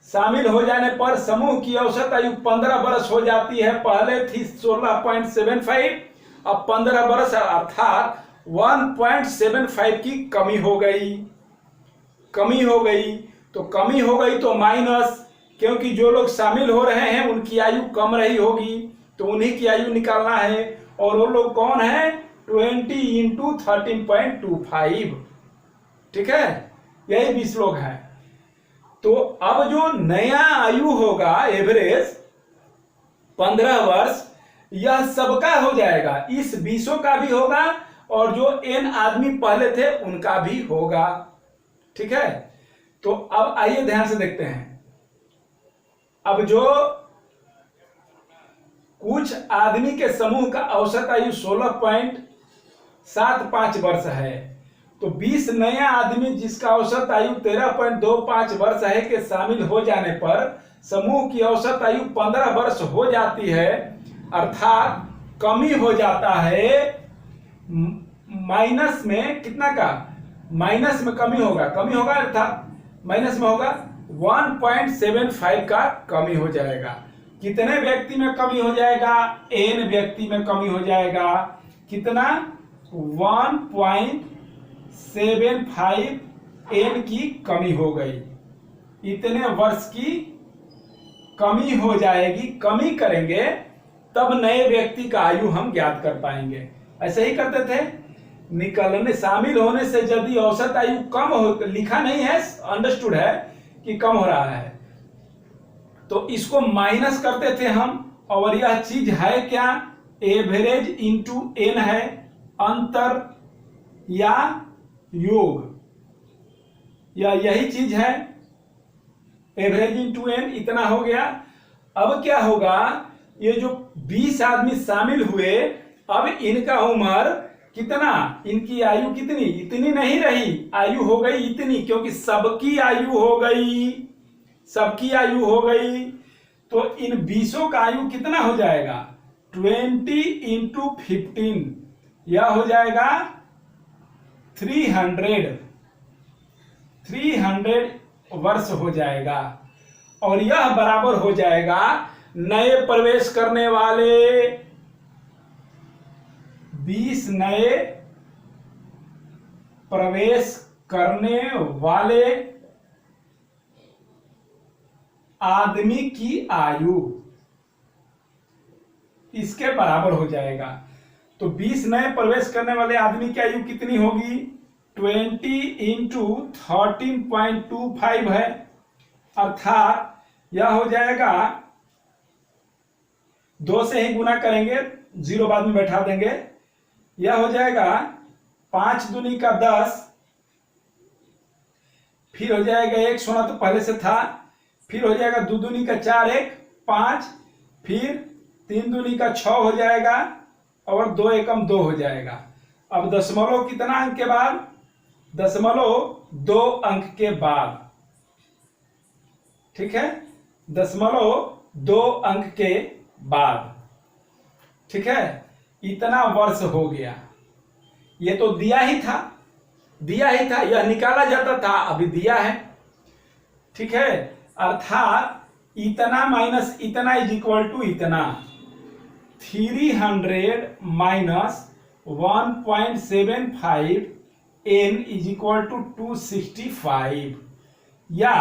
शामिल हो जाने पर समूह की औसत आयु 15 वर्ष हो जाती है। पहले थी 16.75, अब 15 वर्ष, अर्थात 1.75 की कमी हो गई। तो कमी हो गई तो माइनस, क्योंकि जो लोग शामिल हो रहे हैं उनकी आयु कम रही होगी, तो उन्हीं की आयु निकालना है। और वो लोग कौन है? 20 × 13.25। ठीक है, यही 20 लोग हैं। तो अब जो नया आयु होगा एवरेज 15 वर्ष, यह सबका हो जाएगा। इस 20 का भी होगा और जो n आदमी पहले थे उनका भी होगा। ठीक है, तो अब आइए ध्यान से देखते हैं। अब जो कुछ आदमी के समूह का औसत आयु 16.75 वर्ष है, तो 20 नया आदमी जिसका औसत आयु 13.25 वर्ष है के शामिल हो जाने पर समूह की औसत आयु 15 वर्ष हो जाती है, अर्थात कमी हो जाता है। माइनस में कितना का? माइनस में कमी होगा अर्थात माइनस में होगा 1.75 का कमी हो जाएगा। कितने व्यक्ति में कमी हो जाएगा? n व्यक्ति में कमी हो जाएगा। कितना? 1.75 n की कमी हो गई। इतने वर्ष की कमी हो जाएगी। कमी करेंगे तब नए व्यक्ति का आयु हम ज्ञात कर पाएंगे। ऐसे ही करते थे। निकलने शामिल होने से यदि औसत आयु कम हो, लिखा नहीं है, अंडरस्टूड है कि कम हो रहा है, तो इसको माइनस करते थे हम। और यह चीज है क्या? एवरेज इंटू n है, अंतर या योग, या यही चीज है। एवरेज इंटू n इतना हो गया। अब क्या होगा? ये जो 20 आदमी शामिल हुए, अब इनका उम्र कितना? इनकी आयु कितनी? इतनी नहीं रही, आयु हो गई इतनी, क्योंकि सबकी आयु हो गई। तो इन 20 का आयु कितना हो जाएगा? 20 × 15, यह हो जाएगा 300 वर्ष हो जाएगा। और यह बराबर हो जाएगा नए प्रवेश करने वाले 20 नए प्रवेश करने वाले आदमी की आयु, इसके बराबर हो जाएगा। तो 20 नए प्रवेश करने वाले आदमी की आयु कितनी होगी? 20 × 13.25 है, अर्थात यह हो जाएगा 2 से ही गुना करेंगे, 0 बाद में बैठा देंगे। यह हो जाएगा 5 दूनी का 10, फिर हो जाएगा 1 सोना तो पहले से था, फिर हो जाएगा 2 दूनी का 4 1 5, फिर 3 दूनी का 6 हो जाएगा और 2 एकम 2 हो जाएगा। अब दशमलव कितना अंक के बाद? दशमलव 2 अंक के बाद, ठीक है, दशमलव 2 अंक के बाद, ठीक है। इतना वर्ष हो गया। ये तो दिया ही था, यह निकाला जाता था, अभी दिया है, ठीक है। अर्थात इतना माइनस इतना इज इक्वल टू इतना, 300 minus 1.75 n is equal to 265। या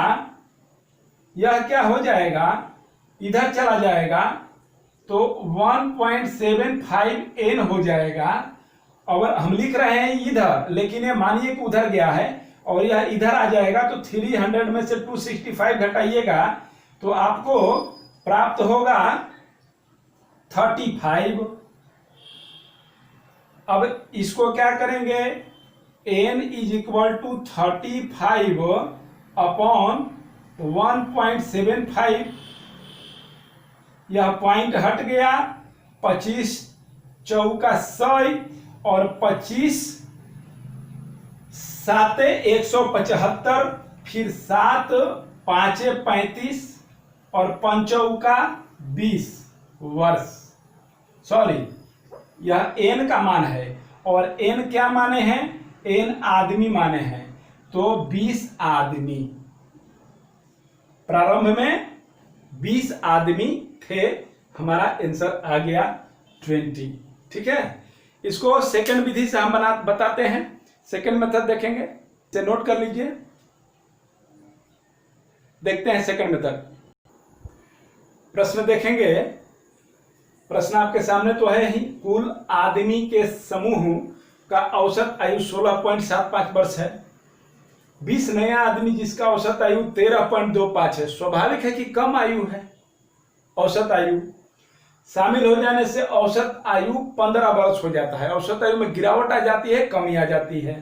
यह क्या हो जाएगा, इधर चला जाएगा तो 1.75 n हो जाएगा। और हम लिख रहे हैं इधर, लेकिन ये मानिए कि उधर गया है और यह इधर आ जाएगा, तो 300 में से 265 घटाइएगा तो आपको प्राप्त होगा 35। अब इसको क्या करेंगे, n is equal to 35 upon 1.75, यह पॉइंट हट गया, 25 चौका 100 और 25 साते 175, फिर 7 पांचे 35 और 5 चौका 20 वर्ष। सॉरी, यह n का मान है और n क्या माने हैं, n आदमी माने हैं, तो 20 आदमी, प्रारंभ में 20 आदमी थे, हमारा आंसर आ गया 20, ठीक है। इसको सेकंड विधि से हम बताते हैं, सेकंड मेथड देखेंगे, इसे नोट कर लीजिए। देखते हैं सेकंड मेथड। प्रश्न देखेंगे, प्रश्न आपके सामने तो है ही, कुल आदमी के समूह का औसत आयु 16.75 वर्ष है। 20 नया आदमी जिसका औसत आयु 13.25 है। स्वाभाविक है कि कम आयु है औसत आयु। शामिल हो जाने से औसत आयु 15 वर्ष हो जाता है। औसत आयु में गिरावट आ जाती है, कमी आ जाती है।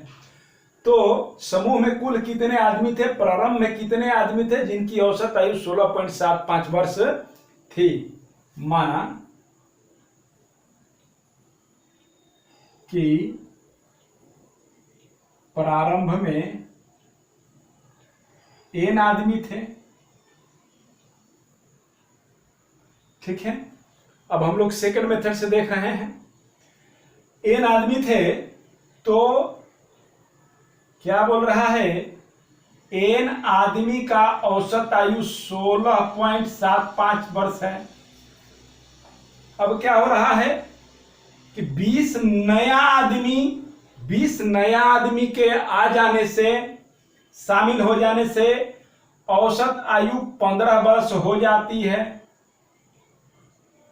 तो समूह में कुल कितने आदमी थे, प्रारंभ में कितने आदमी थे जिनकी औसत आयु 16.75 वर्ष थी। माना कि प्रारंभ में n आदमी थे, ठीक है। अब हम लोग सेकंड मेथड से देख रहे हैं, n आदमी थे तो क्या बोल रहा है, n आदमी का औसत आयु 16.75 वर्ष है। अब क्या हो रहा है कि 20 नया आदमी के आ जाने से, शामिल हो जाने से औसत आयु 15 वर्ष हो जाती है।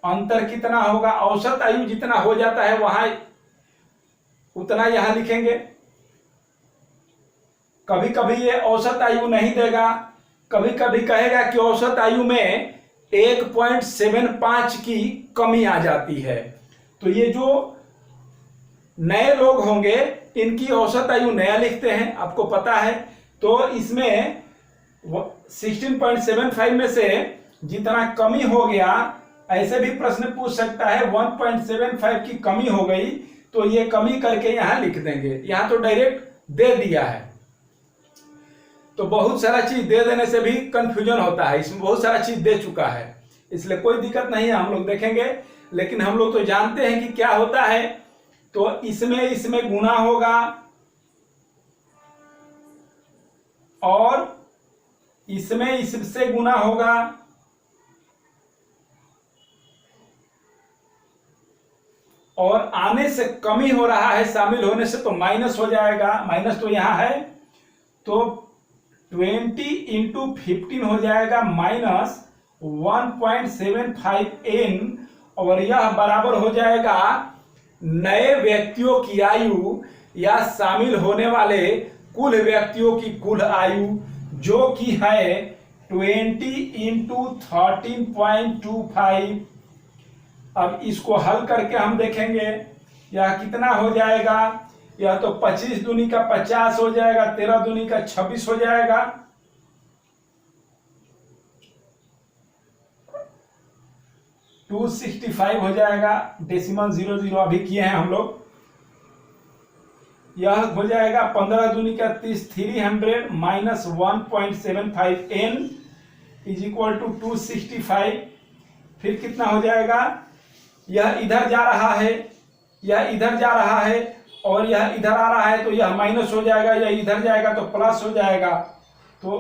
अंतर कितना होगा, औसत आयु जितना हो जाता है वहां उतना यहां लिखेंगे। कभी कभी ये औसत आयु नहीं देगा, कभी कभी कहेगा कि औसत आयु में 1.75 की कमी आ जाती है। तो ये जो नए लोग होंगे इनकी औसत आयु नया लिखते हैं, आपको पता है। तो इसमें 16.75 में से जितना कमी हो गया, ऐसे भी प्रश्न पूछ सकता है 1.75 की कमी हो गई तो ये कमी करके यहां लिख देंगे। यहां तो डायरेक्ट दे दिया है, तो बहुत सारा चीज दे देने से भी कंफ्यूजन होता है। इसमें बहुत सारा चीज दे चुका है, इसलिए कोई दिक्कत नहीं है, हम लोग देखेंगे। लेकिन हम लोग तो जानते हैं कि क्या होता है। तो इसमें गुना होगा और इसमें इससे गुना होगा, और आने से कमी हो रहा है, शामिल होने से तो माइनस हो जाएगा। माइनस तो यहां है, तो 20 इंटू 15 हो जाएगा माइनस 1.75 n, और यह बराबर हो जाएगा नए व्यक्तियों की आयु या शामिल होने वाले कुल व्यक्तियों की कुल आयु, जो कि है 20 इंटू 13.25 अब इसको हल करके हम देखेंगे यह कितना हो जाएगा। यह तो 25 दूनी का 50 हो जाएगा, 13 दूनी का 26 हो जाएगा, 265 हो जाएगा। डेसिमल 00 अभी किए हैं हम लोग। यह हो जाएगा 15 दूनी का 30, 300 minus 1.75 n is equal to 265। फिर कितना हो जाएगा, यह इधर जा रहा है, यह इधर जा रहा है और यह इधर आ रहा है, तो यह माइनस हो जाएगा, यह इधर जाएगा तो प्लस हो जाएगा। तो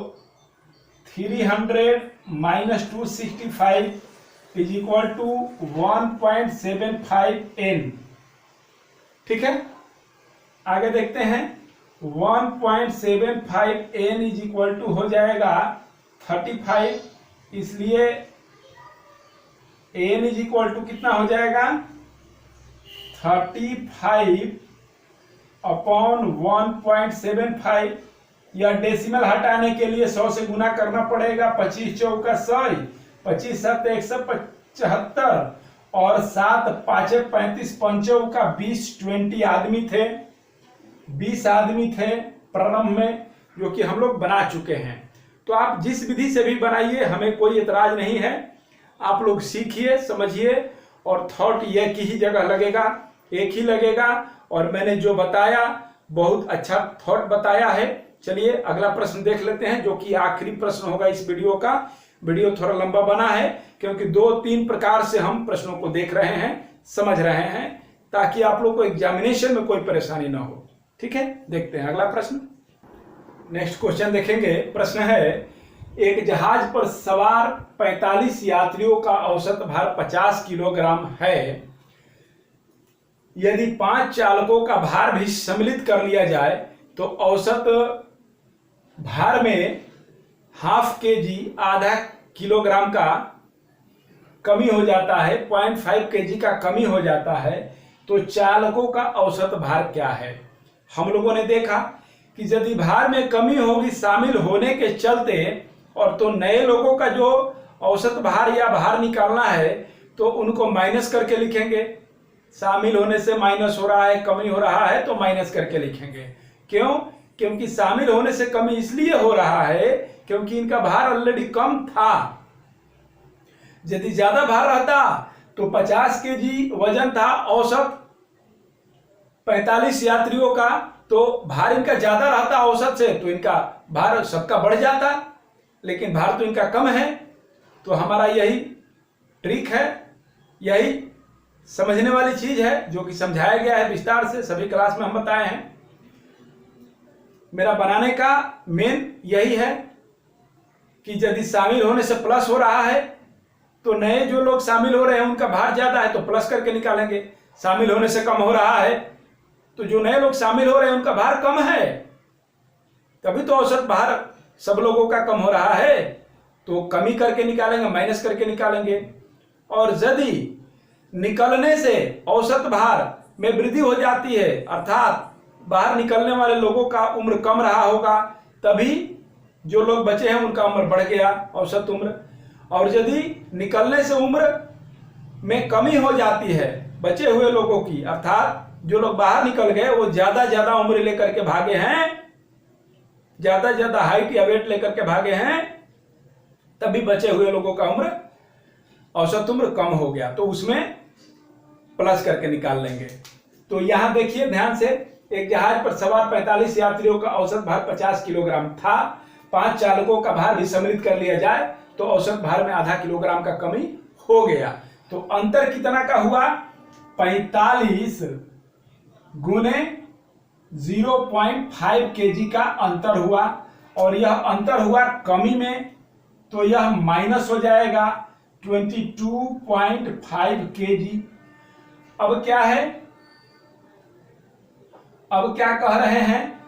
300 minus 265 is equal to 1.75 n। ठीक है, आगे देखते हैं। 1.75 n इज इक्वल टू हो जाएगा 35, इसलिए n इज इक्वल टू कितना हो जाएगा 35 अपॉन 1.75। यह डेसिमल हटाने के लिए 100 से गुना करना पड़ेगा। 25 चौका 100, 25 7 175 और 7 5 35, 5 का 20, 20 आदमी थे, 20 आदमी थे प्रारंभ में, जो कि हम लोग बना चुके हैं। तो आप जिस विधि से भी बनाइए, हमें कोई एतराज नहीं है। आप लोग सीखिए, समझिए, और थॉट एक ही जगह लगेगा, एक ही लगेगा। और मैंने जो बताया बहुत अच्छा थॉट बताया है। चलिए अगला प्रश्न देख लेते हैं, जो कि आखिरी प्रश्न होगा इस वीडियो का। वीडियो थोड़ा लंबा बना है क्योंकि 2-3 प्रकार से हम प्रश्नों को देख रहे हैं, समझ रहे हैं, ताकि आप लोग को एग्जामिनेशन में कोई परेशानी ना हो। ठीक है, देखते हैं अगला प्रश्न। नेक्स्ट क्वेश्चन देखेंगे। प्रश्न है, एक जहाज पर सवार 45 यात्रियों का औसत भार 50 किलोग्राम है। यदि 5 चालकों का भार भी सम्मिलित कर लिया जाए तो औसत भार में ½ kg, आधा किलोग्राम का कमी हो जाता है, 0.5 kg का कमी हो जाता है। तो चालकों का औसत भार क्या है? हम लोगों ने देखा कि यदि भार में कमी होगी शामिल होने के चलते, और तो नए लोगों का जो औसत भार या भार निकालना है तो उनको माइनस करके लिखेंगे। शामिल होने से माइनस हो रहा है, कमी हो रहा है, तो माइनस करके लिखेंगे। क्यों? क्योंकि शामिल होने से कमी इसलिए हो रहा है क्योंकि इनका भार ऑलरेडी कम था। यदि ज्यादा भार रहता तो 50 kg वजन था औसत 45 यात्रियों का, तो भार इनका ज्यादा रहता औसत से, तो इनका भार सबका बढ़ जाता। लेकिन भार तो इनका कम है। तो हमारा यही ट्रिक है, यही समझने वाली चीज है जो कि समझाया गया है विस्तार से, सभी क्लास में हम बताए हैं। मेरा बनाने का मेन यही है कि यदि शामिल होने से प्लस हो रहा है तो नए जो लोग शामिल हो रहे हैं उनका भार ज्यादा है तो प्लस करके निकालेंगे। शामिल होने से कम हो रहा है तो जो नए लोग शामिल हो रहे हैं उनका भार कम है, तभी तो औसत भार सब लोगों का कम हो रहा है, तो कमी करके निकालेंगे, माइनस करके निकालेंगे। और यदि निकलने से औसत भार में वृद्धि हो जाती है, अर्थात बाहर निकलने वाले लोगों का उम्र कम रहा होगा, तभी जो लोग बचे हैं उनका उम्र बढ़ गया, औसत उम्र। और यदि निकलने से उम्र में कमी हो जाती है बचे हुए लोगों की, अर्थात जो लोग बाहर निकल गए वो ज्यादा उम्र लेकर के भागे हैं, ज्यादा हाइट या वेट लेकर के भागे हैं, तभी बचे हुए लोगों का उम्र, औसत उम्र कम हो गया, तो उसमें प्लस करके निकाल लेंगे। तो यहां देखिए ध्यान से, एक जहाज पर सवार 45 यात्रियों का औसत भार 50 किलोग्राम था। 5 चालकों का भार भी सम्मिलित कर लिया जाए तो औसत भार में आधा किलोग्राम का कमी हो गया। तो अंतर कितना का हुआ? 45 गुने 0.5 kg का अंतर हुआ, और यह अंतर हुआ कमी में, तो यह माइनस हो जाएगा 22.5 kg। अब क्या है, अब क्या कह रहे हैं?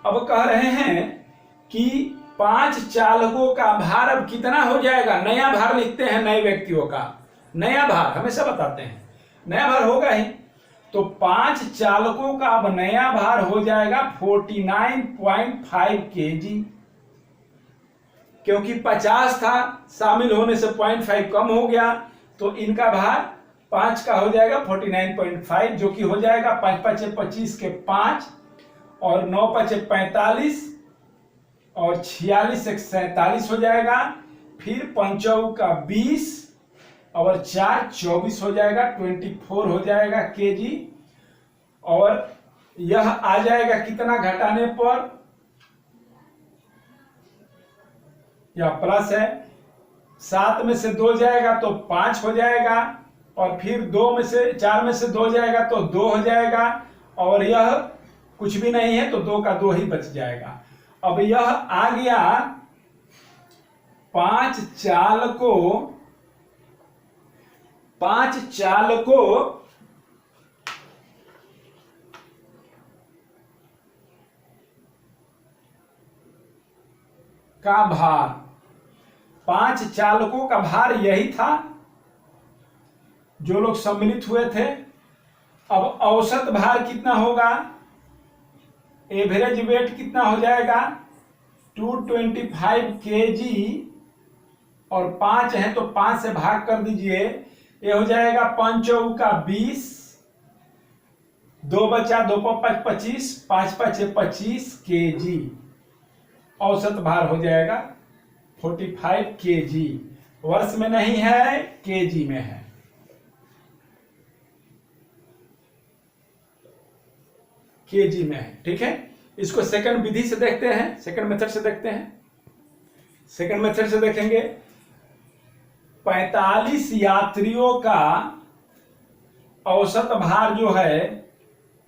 अब कह रहे हैं कि 5 चालकों का भार अब कितना हो जाएगा? नया भार लिखते हैं नए व्यक्तियों का, नया भार हमेशा बताते हैं, नया भार होगा ही। तो 5 चालकों का अब नया भार हो जाएगा 49.5 kg, क्योंकि 50 था, शामिल होने से 0.5 कम हो गया, तो इनका भार 5 का हो जाएगा 49.5, जो कि हो जाएगा 5 5 25 के 5 और 9 5 45 और 46 एक 47 हो जाएगा। फिर 5 का 20 और 4 24 हो जाएगा, 24 हो जाएगा केजी। और यह आ जाएगा कितना घटाने पर, यह प्लस है, 7 में से 2 जाएगा तो 5 हो जाएगा, और फिर 4 में से 2 जाएगा तो 2 हो जाएगा, और यह कुछ भी नहीं है तो 2 का 2 ही बच जाएगा। अब यह आ गया 5 चालकों का भार। 5 चालकों का भार यही था जो लोग सम्मिलित हुए थे। अब औसत भार कितना होगा, एवरेज वेट कितना हो जाएगा 225 केजी, और 5 है तो 5 से भाग कर दीजिए, ये हो जाएगा 5 का 20, 2 बचा 2 5 25, 5 5 25 केजी। औसत भार हो जाएगा 45 केजी। वर्ष में नहीं है, केजी में है। केजी में है, ठीक है। इसको सेकंड विधि से देखते हैं, सेकंड मेथड से देखते हैं। सेकंड मेथड से देखेंगे, 45 यात्रियों का औसत भार जो है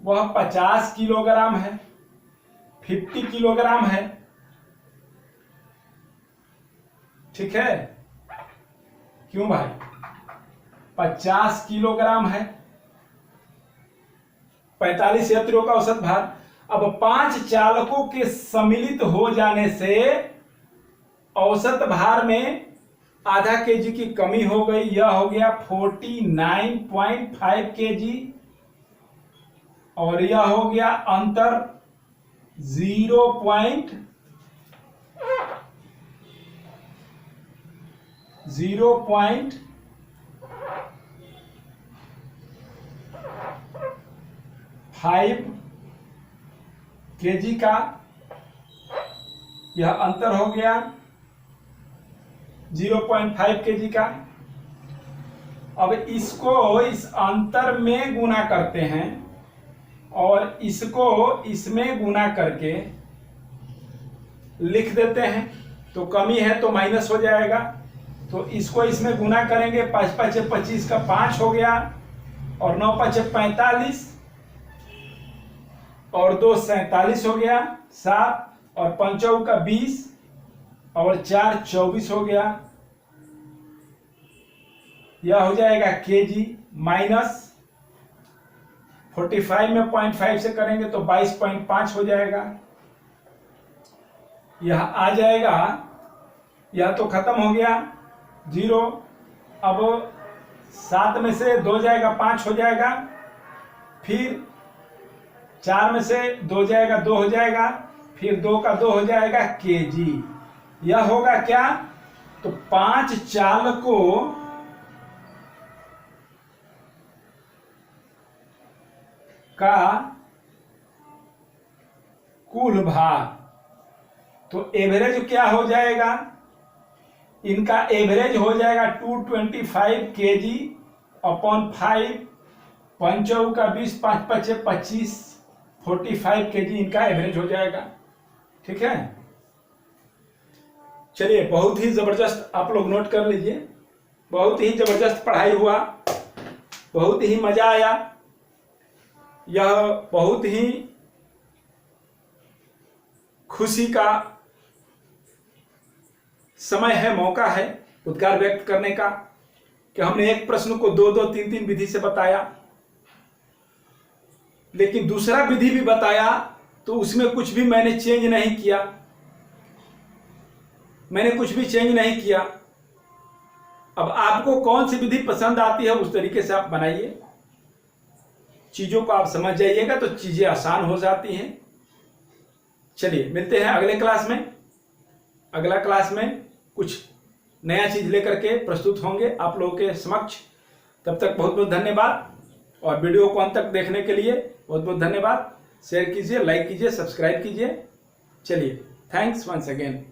वह 50 किलोग्राम है, 50 किलोग्राम है, ठीक है। क्यों भाई, 50 किलोग्राम है, 45 यात्रियों का औसत भार। अब 5 चालकों के सम्मिलित हो जाने से औसत भार में आधा केजी की कमी हो गई, यह हो गया 49.5 केजी, और यह हो गया अंतर 0.05 केजी का यह अंतर हो गया 0.5 केजी का। अब इसको इस अंतर में गुना करते हैं और इसको इसमें गुना करके लिख देते हैं, तो कमी है तो माइनस हो जाएगा, तो इसको इसमें गुना करेंगे, 5 5 25 का 5 हो गया, और 9 5 45 और 2 47 हो गया 7, और 5 का 20 और 4 24 हो गया, यह हो जाएगा केजी। माइनस 45 में 0.5 से करेंगे तो 22.5 हो जाएगा, यह आ जाएगा, यह तो खत्म हो गया 0। अब 7 में से 2 जाएगा 5 हो जाएगा, फिर 4 में से 2 जाएगा 2 हो जाएगा, फिर 2 का 2 हो जाएगा केजी। यह होगा क्या, तो 5 चालकों का कुल भार। तो एवरेज क्या हो जाएगा, इनका एवरेज हो जाएगा 225 केजी अपॉन 5, 5 का 20, 5 5 25, 45 केजी इनका एवरेज हो जाएगा, ठीक है। चलिए, बहुत ही जबरदस्त, आप लोग नोट कर लीजिए, बहुत ही जबरदस्त पढ़ाई हुआ, बहुत ही मजा आया। यह बहुत ही खुशी का समय है, मौका है उद्गार व्यक्त करने का, कि हमने एक प्रश्न को 2-2, 3-3 विधि से बताया, लेकिन दूसरा विधि भी बताया तो उसमें कुछ भी मैंने चेंज नहीं किया, मैंने कुछ भी चेंज नहीं किया। अब आपको कौन सी विधि पसंद आती है उस तरीके से आप बनाइए, चीजों को आप समझ जाइएगा तो चीजें आसान हो जाती हैं। चलिए, मिलते हैं अगले क्लास में। अगला क्लास में कुछ नया चीज लेकर के प्रस्तुत होंगे आप लोगों के समक्ष। तब तक बहुत बहुत धन्यवाद, और वीडियो को अंत तक देखने के लिए बहुत बहुत धन्यवाद। शेयर कीजिए, लाइक कीजिए, सब्सक्राइब कीजिए। चलिए, थैंक्स वंस अगेन।